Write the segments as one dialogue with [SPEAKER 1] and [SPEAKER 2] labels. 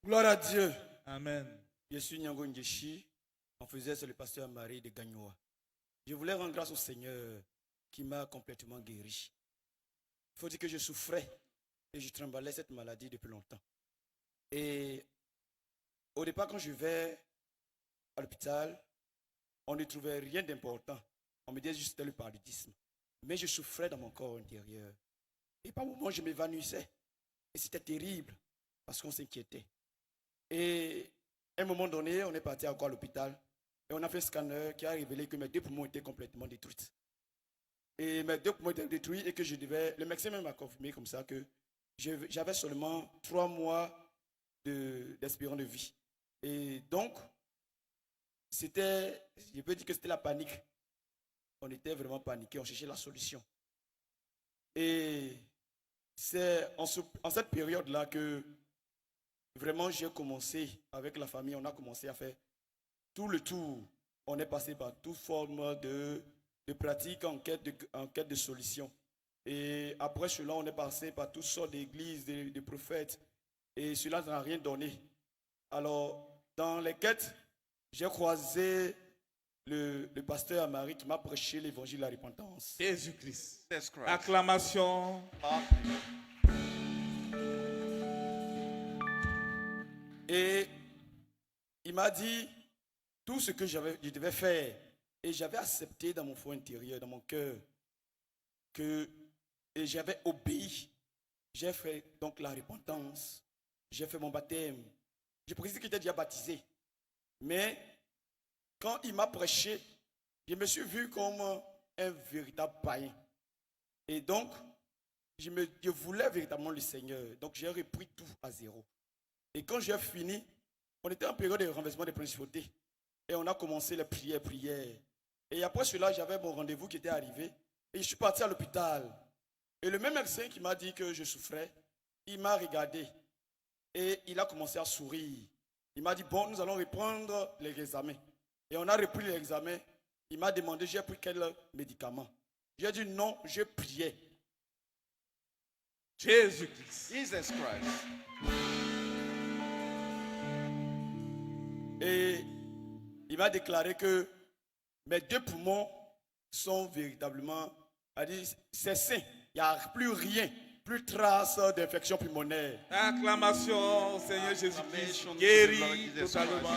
[SPEAKER 1] Gloire à Dieu.
[SPEAKER 2] Amen.
[SPEAKER 1] Je suis Nyango Ngeshi. En faisait, c'est le pasteur Marie de Gagnoa. Je voulais rendre grâce au Seigneur qui m'a complètement guéri. Il faut dire que je souffrais et je tremblais cette maladie depuis longtemps. Et au départ, quand je vais à l'hôpital, on ne trouvait rien d'important. On me disait juste que c'était le paludisme. Mais je souffrais dans mon corps intérieur. Et par moments, je m'évanouissais. Et c'était terrible parce qu'on s'inquiétait. Et à un moment donné, on est parti encore à l'hôpital. Et on a fait un scanner qui a révélé que mes deux poumons étaient complètement détruits. Et mes deux poumons étaient détruits et que je devais... Le médecin m'a confirmé comme ça que j'avais seulement 3 mois d'espérance de vie. Et donc, je peux dire que c'était la panique. On était vraiment paniqués, on cherchait la solution. Et c'est en cette période-là que vraiment j'ai commencé avec la famille, on a commencé à faire tout le tour. On est passé par toute forme de pratique en quête de solution. Et après cela, on est passé par toutes sortes d'églises, de prophètes. Et cela n'a rien donné. Alors, dans les quêtes, j'ai croisé le pasteur Amari qui m'a prêché l'évangile de la repentance.
[SPEAKER 2] Jésus-Christ.
[SPEAKER 3] Jesus Christ.
[SPEAKER 2] Acclamation.
[SPEAKER 1] Et il m'a dit tout ce que je devais faire. Et j'avais accepté dans mon fond intérieur, dans mon cœur, et j'avais obéi. J'ai fait donc la repentance. J'ai fait mon baptême. Je précise qu'il était déjà baptisé. Mais quand il m'a prêché, je me suis vu comme un véritable païen. Et donc, je voulais véritablement le Seigneur. Donc, j'ai repris tout à zéro. Et quand j'ai fini, on était en période de renversement des principautés. Et on a commencé les prières. Et après cela, j'avais mon rendez-vous qui était arrivé. Et je suis parti à l'hôpital. Et le même médecin qui m'a dit que je souffrais, il m'a regardé. Et il a commencé à sourire. Il m'a dit, bon, nous allons reprendre les examens. Et on a repris les examens. Il m'a demandé, j'ai pris quel médicament. J'ai dit non, je priais.
[SPEAKER 2] Jésus-Christ.
[SPEAKER 3] Jesus Christ.
[SPEAKER 1] Et il m'a déclaré que mes deux poumons sont véritablement, c'est sain. Il n'y a plus rien, plus trace d'infection pulmonaire.
[SPEAKER 2] Acclamation au Seigneur Jésus-Christ.
[SPEAKER 3] Acclamation
[SPEAKER 2] Guéri
[SPEAKER 3] to the Lord Jesus
[SPEAKER 2] totalement.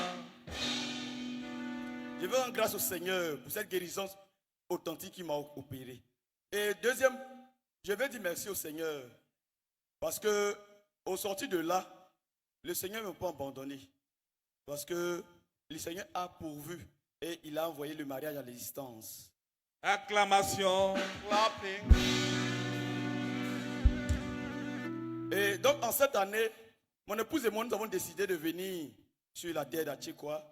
[SPEAKER 1] Je veux rendre grâce au Seigneur pour cette guérison authentique qui m'a opéré. Et deuxième, je veux dire merci au Seigneur parce que au sortir de là, le Seigneur ne m'a pas abandonné. Parce que le Seigneur a pourvu et il a envoyé le mariage à l'existence.
[SPEAKER 2] Acclamation.
[SPEAKER 3] Clapping.
[SPEAKER 1] Et donc en cette année, mon épouse et moi, nous avons décidé de venir sur la terre d'Atchekwa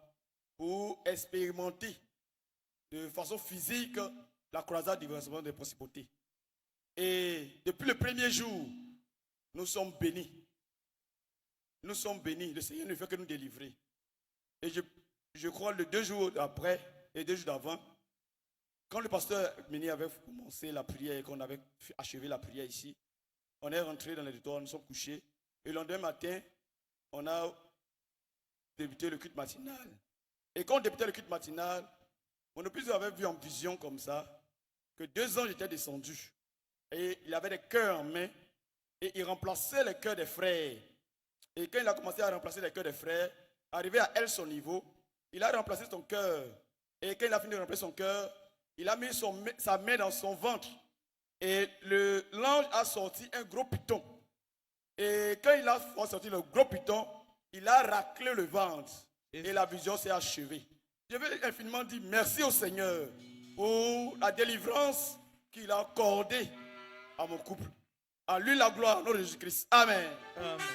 [SPEAKER 1] pour expérimenter de façon physique la croisade du renversement des principautés. Et depuis le premier jour, nous sommes bénis. Nous sommes bénis. Le Seigneur ne fait que nous délivrer. Et je crois le 2 jours après et 2 jours d'avant, quand le pasteur Méni avait commencé la prière et qu'on avait achevé la prière ici, on est rentré dans l'auditoire, nous sommes couchés. Et le lendemain matin, on a débuté le culte matinal. Et quand on débutait le culte matinal, mon épouse avait vu en vision comme ça que 2 anges étaient descendus. Et il avait des cœurs en main et il remplaçait les cœurs des frères. Et quand il a commencé à remplacer les cœurs des frères, arrivé à elle son niveau, il a remplacé son cœur. Et quand il a fini de remplacer son cœur, il a mis sa main dans son ventre. Et l'ange a sorti un gros python. Et quand il a sorti le gros python, il a raclé le ventre. Et la vision s'est achevée. Je veux infiniment dire merci au Seigneur pour la délivrance qu'il a accordée à mon couple. À lui la gloire, au nom de Jésus-Christ. Amen.
[SPEAKER 2] Amen.